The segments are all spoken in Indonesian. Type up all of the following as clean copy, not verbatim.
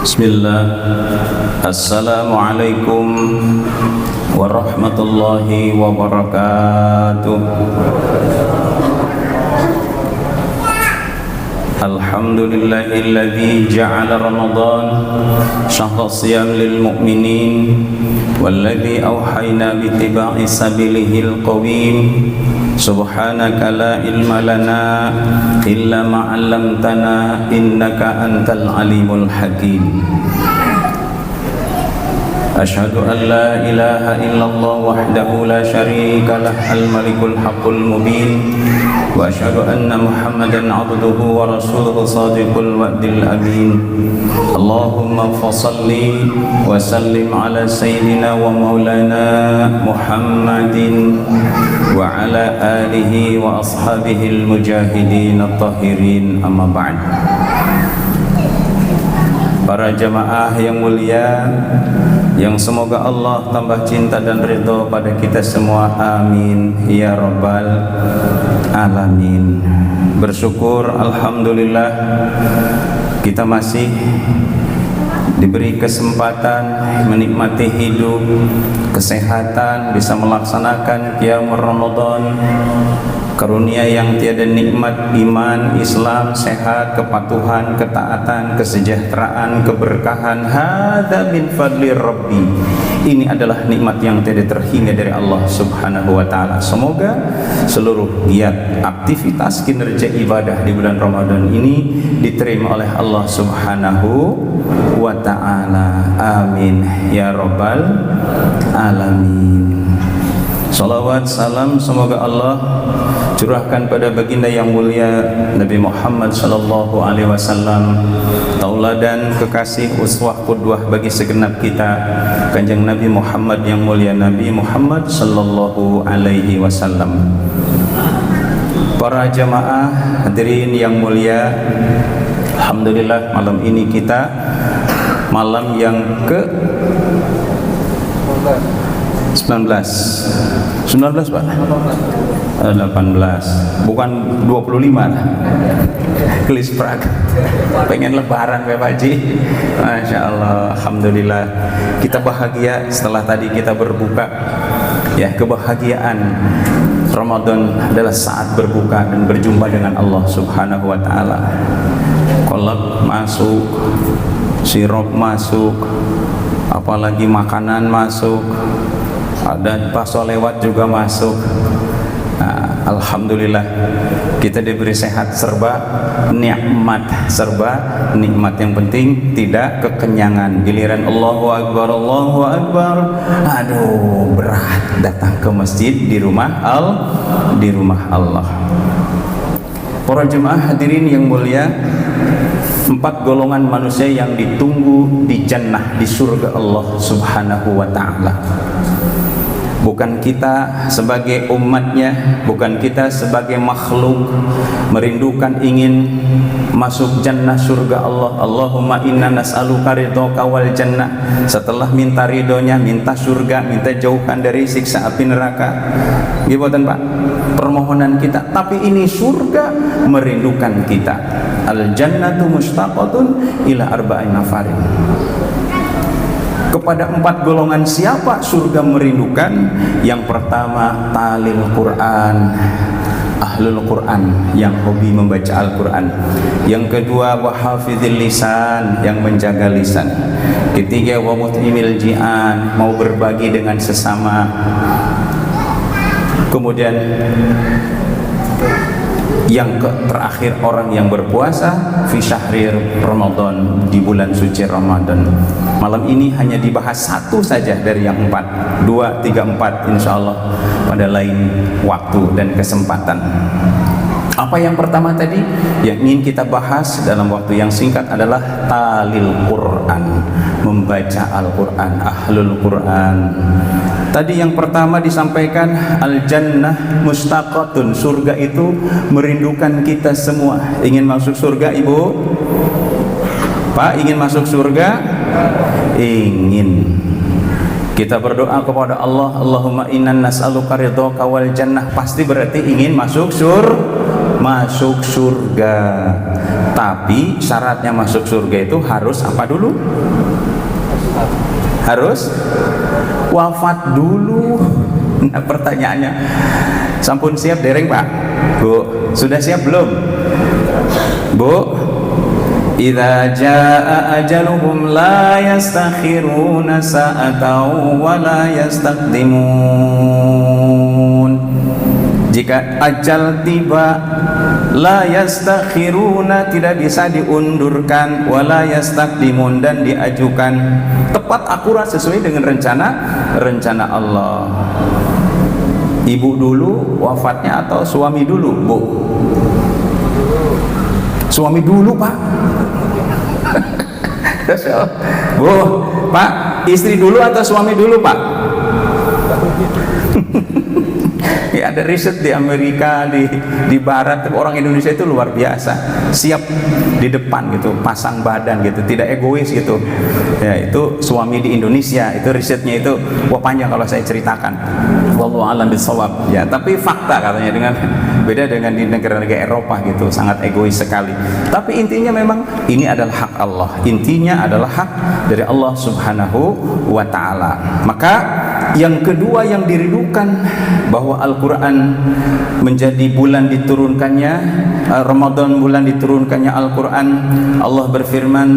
Bismillah. Assalamualaikum warahmatullahi wabarakatuh. Alhamdulillahilladzi ja'ala Ramadan syahra siyam lil mu'minin walladzi awhayna bittiba'i sabilihil qawim. Subhanaka la ilma lana illa ma 'allamtana innaka antal alimul hakim. Asyhadu an la ilaha illallah wahdahu la syarika lah al-malikul haqqul mubin wa asyhadu anna Muhammadan 'abduhu wa rasuluhu shadiqul wa'dil amin. Allahumma fassalli wa sallim ala sayyidina wa maulana Muhammadin wa ala alihi wa ashabihil mujahidin at-tahirin, amma ba'd. Para jamaah yang mulia, yang semoga Allah tambah cinta dan ridho pada kita semua, amin ya rabbal alamin. Bersyukur, alhamdulillah, kita masih diberi kesempatan menikmati hidup, kesehatan, bisa melaksanakan qiyam Ramadan. Karunia yang tiada nikmat, iman, Islam, sehat, kepatuhan, ketaatan, kesejahteraan, keberkahan. Hadza min fadli Rabbi. Ini adalah nikmat yang tiada terhingga dari Allah Subhanahu wa taala. Semoga seluruh giat, aktivitas, kinerja ibadah di bulan Ramadan ini diterima oleh Allah Subhanahu wa taala. Amin ya rabbal alamin. Salawat salam semoga Allah curahkan pada baginda yang mulia Nabi Muhammad sallallahu alaihi wasallam, tauladan, kekasih, uswah, qudwah bagi segenap kita, Kanjeng Nabi Muhammad yang mulia, Nabi Muhammad sallallahu alaihi wasallam. Para jamaah hadirin yang mulia, alhamdulillah malam ini kita malam yang ke 19 Pak? 18, bukan 25. Kelis prak. Pengen lebaran Pak Haji. Masya Allah, alhamdulillah. Kita bahagia setelah tadi kita berbuka. Ya, kebahagiaan Ramadan adalah saat berbuka dan berjumpa dengan Allah Subhanahu wa taala. Kolak masuk, sirup masuk, apalagi makanan masuk, ada bakso lewat juga masuk. Nah, alhamdulillah kita diberi sehat serba nikmat, serba nikmat. Yang penting tidak kekenyangan. Giliran Allahu Akbar, Allahu Akbar, aduh berat datang ke masjid di rumah Allah. Para jemaah hadirin yang mulia, 4 golongan manusia yang ditunggu di jannah, di surga Allah Subhanahu wa ta'ala. Bukan kita sebagai umatnya, bukan kita sebagai makhluk merindukan ingin masuk jannah surga Allah. Allahumma inna nas'aluka ridhoka wal jannah. Setelah minta ridhonya, minta surga, minta jauhkan dari siksa api neraka. Gimana Pak? Permohonan kita. Tapi ini surga merindukan kita. Al jannatu mustaqatun ila arba'in nafarin. Kepada 4 golongan siapa surga merindukan? Yang pertama, talil Quran, ahlul Quran, yang hobi membaca Al-Quran. Yang kedua, wahafidhil lisan, yang menjaga lisan. Ketiga, wa mut'imil ji'an, mau berbagi dengan sesama. Kemudian yang terakhir, orang yang berpuasa fi syahrir Ramadan, di bulan suci Ramadan. Malam ini hanya dibahas satu saja dari yang 4, 2, 3, 4 insyaallah pada lain waktu dan kesempatan. Apa yang pertama tadi yang ingin kita bahas dalam waktu yang singkat adalah talil Quran, membaca Al-Quran, ahlul Quran. Tadi yang pertama disampaikan al-jannah mustaqatun, surga itu merindukan kita semua. Ingin masuk surga Ibu? Pak, ingin masuk surga? Ingin. Kita berdoa kepada Allah, Allahumma inna nas'aluka ridhoka wal jannah, pasti berarti ingin masuk surga. Tapi syaratnya masuk surga itu harus apa dulu? Harus wafat dulu. Nah, pertanyaannya, sampun siap dereng Pak? Bu, sudah siap belum? Bu, idza jaa ajaluhum la yastakhiruna sa'atan wa la yastaqdimun. Jika ajal tiba, la yastakhiruna, tidak bisa diundurkan, wa la yastaqdimun, dan diajukan tepat akurat sesuai dengan rencana Allah. Ibu dulu wafatnya atau suami dulu, Bu? Suami dulu, Pak. Bu, Pak, istri dulu atau suami dulu, Pak? Ya, ada riset di Amerika, di Barat, orang Indonesia itu luar biasa, siap di depan gitu, pasang badan gitu, tidak egois gitu. Ya, itu suami di Indonesia, itu risetnya itu, wah panjang kalau saya ceritakan. Wallahu a'lam bishawab. Ya, tapi fakta katanya, dengan beda dengan di negara-negara Eropa gitu, sangat egois sekali. Tapi intinya memang ini adalah hak Allah. Intinya adalah hak dari Allah Subhanahu wa taala. Maka yang kedua yang dirindukan, bahwa Al-Quran menjadi bulan diturunkannya, Ramadan bulan diturunkannya Al-Quran. Allah berfirman,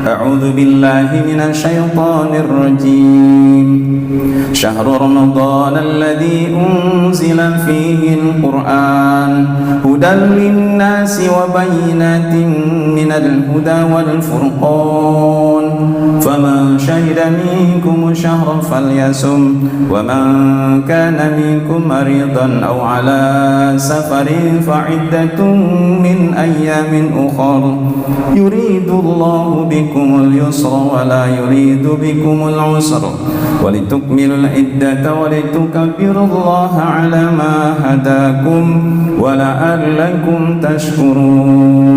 A'udzu billahi minasyaitonir rajim. Syahrul Ramadan alladzi unzila fihi al-Quran hudan lin-nasi wa bayyinatin minal huda wal furqan. Faman syahida minkum syahra falyasum wa man kana minkum maridan aw ala safarin fa'iddatun min ayyamin ukhar yuridu Allahu bikumul yusra wa la yuridu bikumul usra wa litukmilul iddata wa litukabbirullaha ala ma hadakum wa la'allakum tashkurun.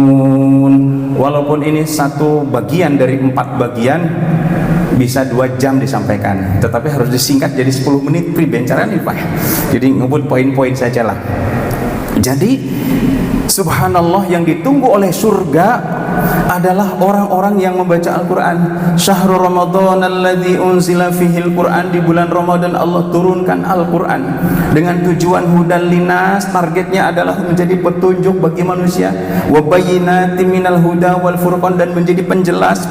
Walaupun ini satu bagian dari 4 bagian, bisa 2 jam disampaikan, tetapi harus disingkat jadi 10 menit pribencaran nih Pak. Jadi ngebut poin-poin sajalah. Jadi subhanallah, yang ditunggu oleh surga adalah orang-orang yang membaca Al-Quran. Syahrul Ramadan alladzi unzila fihil Quran, di bulan Ramadan Allah turunkan Al-Quran dengan tujuan hudan linas, targetnya adalah menjadi petunjuk bagi manusia, wa bayyinatin minal huda wal furqan, dan menjadi penjelas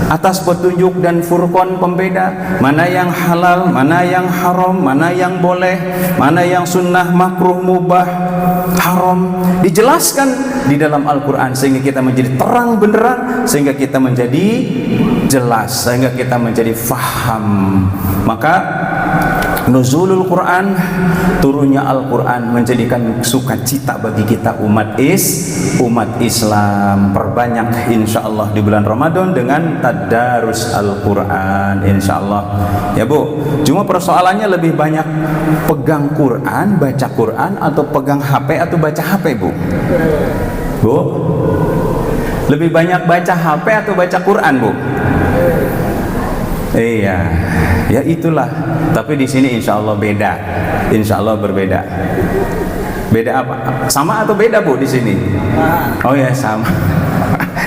atas petunjuk dan furqan, pembeda mana yang halal, mana yang haram, mana yang boleh, mana yang sunnah, makruh, mubah, haram, dijelaskan di dalam Al-Quran, sehingga kita menjadi terang benderang, sehingga kita menjadi jelas, sehingga kita menjadi faham. Maka nuzulul Quran, turunnya Al-Quran, menjadikan sukacita bagi kita umat Islam. Perbanyak insyaallah di bulan Ramadan dengan tadarus Al-Quran insyaallah. Ya Bu, cuma persoalannya lebih banyak pegang Quran, baca Quran, atau pegang HP atau baca HP Bu? Bu, lebih banyak baca HP atau baca Quran Bu? Iya, ya itulah. Tapi di sini insya Allah beda, insya Allah berbeda. Beda apa? Sama atau beda Bu di sini? Oh ya sama.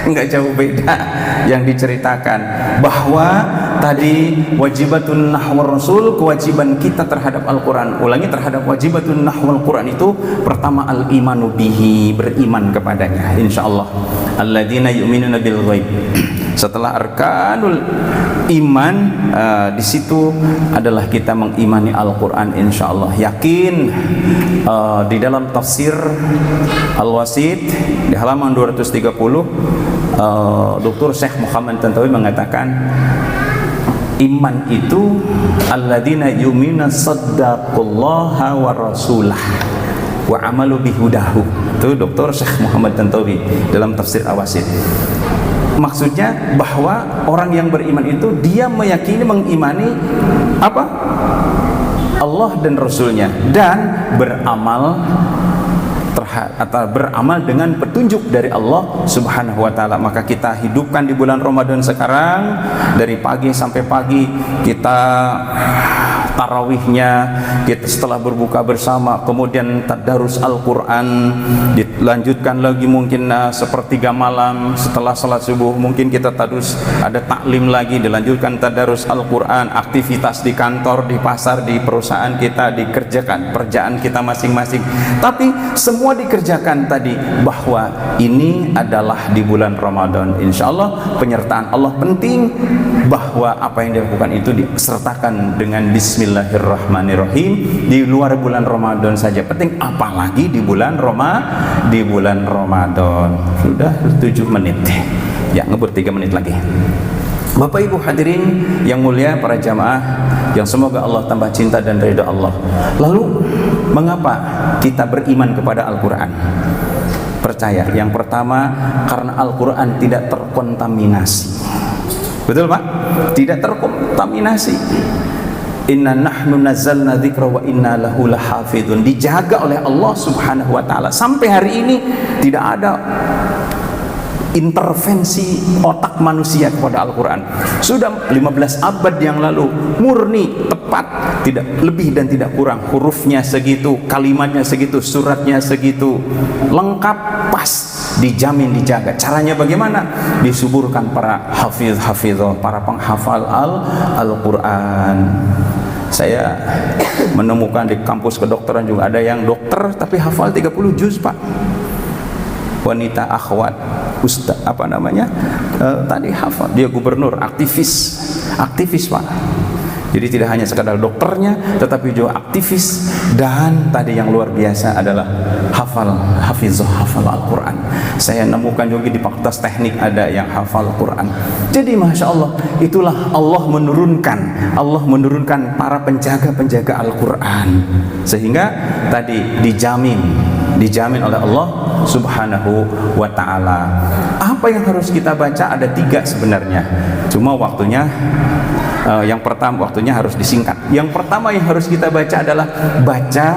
Enggak jauh beda yang diceritakan, bahwa tadi wajibatun nahwar rasul, kewajiban kita terhadap Al-Quran. Ulangi, terhadap wajibatun nahwal Quran itu pertama al-imanu bihi, beriman kepadanya insyaallah. Alladzina yu'minuna bil ghaib. Setelah arkanul iman, di situ adalah kita mengimani Al-Quran insyaallah. Yakin. Di dalam tafsir Al-Wasit di halaman 230, Dr. Syekh Muhammad Tantawi mengatakan, iman itu alladzina yu'minuna saddaqullaha wa rasulah wa amalu bihudahu. Itu Dr. Syekh Muhammad Tantawi dalam tafsir Al-Wasit. Maksudnya bahwa orang yang beriman itu dia meyakini, mengimani apa? Allah dan Rasulnya, dan beramal atau beramal dengan petunjuk dari Allah Subhanahu wa taala. Maka kita hidupkan di bulan Ramadan sekarang, dari pagi sampai pagi kita tarawihnya kita setelah berbuka bersama, kemudian tadarus Al-Quran, dilanjutkan lagi mungkin sepertiga malam setelah salat subuh mungkin kita tadarus, ada taklim lagi, dilanjutkan tadarus Al-Quran, aktivitas di kantor, di pasar, di perusahaan kita dikerjakan, pekerjaan kita masing-masing, tapi semua dikerjakan tadi bahwa ini adalah di bulan Ramadan. Insya Allah penyertaan Allah penting, bahwa apa yang dilakukan itu disertakan dengan Bismillahirrahmanirrahim di luar bulan Ramadan saja penting, apalagi di bulan Ramadan. Sudah 7 menit ya, ngebut 3 menit lagi. Bapak Ibu hadirin yang mulia, para jamaah yang semoga Allah tambah cinta dan ridha Allah. Lalu mengapa kita beriman kepada Al-Quran? Percaya, yang pertama karena Al-Quran tidak terkontaminasi. Betul Pak? Tidak terkontaminasi. Inna nahnu nazzalna dzikra wa inna lahu lahafidun. Dijaga oleh Allah Subhanahu wa taala. Sampai hari ini tidak ada intervensi otak manusia kepada Al-Quran. Sudah 15 abad yang lalu, murni, tepat, tidak lebih dan tidak kurang. Hurufnya segitu, kalimatnya segitu, suratnya segitu, lengkap, pas, dijamin, dijaga. Caranya bagaimana? Disuburkan para hafidh-hafidh, para penghafal Al-Quran. Saya menemukan di kampus kedokteran juga ada yang dokter tapi hafal 30 juz Pak. Wanita akhwat ustaz tadi hafal, dia gubernur, aktivis Pak. Jadi tidak hanya sekadar dokternya tetapi juga aktivis, dan tadi yang luar biasa adalah hafal Al-Quran. Saya nemukan juga di fakultas teknik ada yang hafal Al-Quran. Jadi Masya Allah, itulah Allah menurunkan para penjaga Al-Quran, sehingga tadi dijamin oleh Allah Subhanahu wa ta'ala. Apa yang harus kita baca? Ada 3 sebenarnya, cuma waktunya yang pertama waktunya harus disingkat. Yang pertama yang harus kita baca adalah baca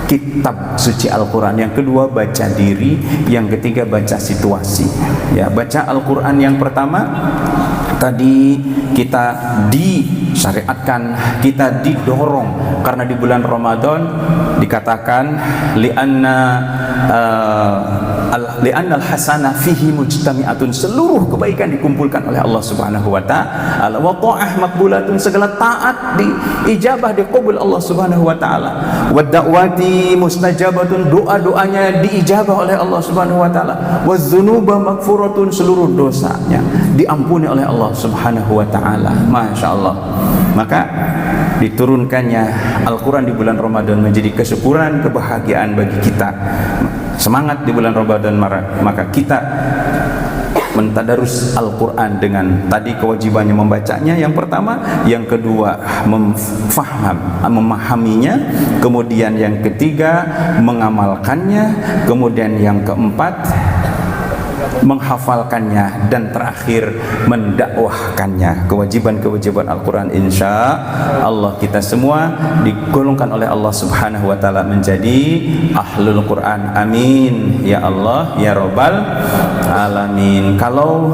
kitab suci Al-Quran. Yang kedua baca diri. Yang ketiga baca situasi. Ya, baca Al-Quran yang pertama tadi kita disyariatkan, kita didorong karena di bulan Ramadan dikatakan li'anna al-hasanah fihi mujtami'atun, seluruh kebaikan dikumpulkan oleh Allah Subhanahu wa ta'ala, wa ta'ah maqbulatun, segala taat diijabah, diqabul Allah Subhanahu wa ta'ala, wa da'wati mustajabatun, doa-doanya diijabah oleh Allah Subhanahu wa ta'ala, wa dzunuba maghfuratun, seluruh dosanya diampuni oleh Allah Subhanahu wa ta'ala. Masya Allah. Maka diturunkannya Al-Quran di bulan Ramadan menjadi kesyukuran, kebahagiaan bagi kita. Semangat di bulan Ramadan, maka kita mentadarus Al-Quran dengan tadi kewajibannya membacanya yang pertama, yang kedua memahaminya, kemudian yang ketiga mengamalkannya, kemudian yang keempat menghafalkannya, dan terakhir mendakwahkannya. Kewajiban-kewajiban Al-Quran insya Allah kita semua digolongkan oleh Allah Subhanahu wa ta'ala menjadi ahlul Quran. Amin ya Allah ya Rabbal alamin. Kalau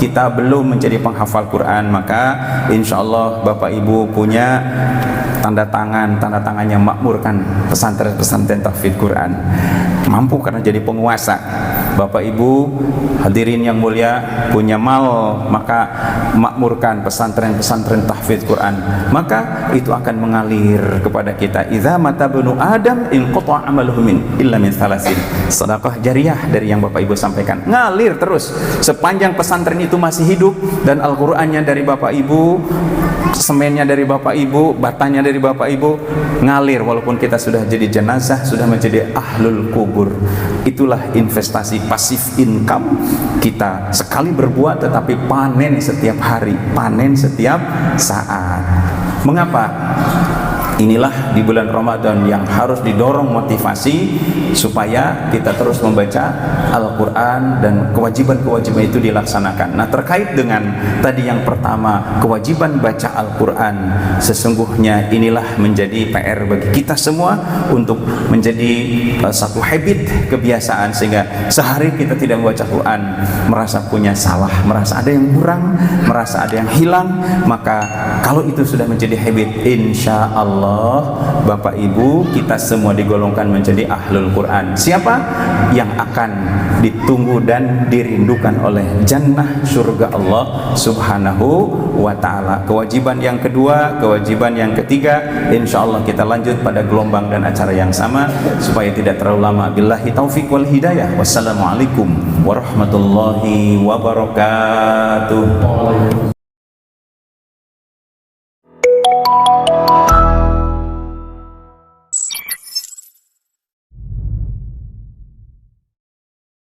kita belum menjadi penghafal Quran, maka insya Allah Bapak Ibu punya tanda tangannya makmurkan pesantren tahfidz Quran. Mampu karena jadi penguasa. Bapak Ibu hadirin yang mulia punya mal, maka makmurkan pesantren tahfidz Quran, maka itu akan mengalir kepada kita. Idza mata bunu Adam in qata amaluhu min illa min thalasin. Sedekah jariah dari yang Bapak Ibu sampaikan, ngalir terus sepanjang pesantren itu masih hidup, dan Al-Qur'annya dari Bapak Ibu, semennya dari Bapak Ibu, batanya dari Bapak Ibu, ngalir walaupun kita sudah jadi jenazah, sudah menjadi ahlul kubur. Itulah investasi pasif income kita, sekali berbuat tetapi panen setiap hari, panen setiap saat. Mengapa? Inilah di bulan Ramadan yang harus didorong motivasi supaya kita terus membaca Al-Quran dan kewajiban-kewajiban itu dilaksanakan. Nah, terkait dengan tadi yang pertama, kewajiban baca Al-Quran, sesungguhnya inilah menjadi PR bagi kita semua untuk menjadi satu habit, kebiasaan, sehingga sehari kita tidak membaca Quran merasa punya salah, merasa ada yang kurang, merasa ada yang hilang. Maka kalau itu sudah menjadi habit, insya Allah Bapak Ibu kita semua digolongkan menjadi ahlul Quran. Siapa yang akan ditunggu dan dirindukan oleh jannah surga Allah Subhanahu wa ta'ala. Kewajiban yang kedua, kewajiban yang ketiga, insya Allah kita lanjut pada gelombang dan acara yang sama supaya tidak terlalu lama. Billahi taufiq wal hidayah. Wassalamualaikum warahmatullahi wabarakatuh.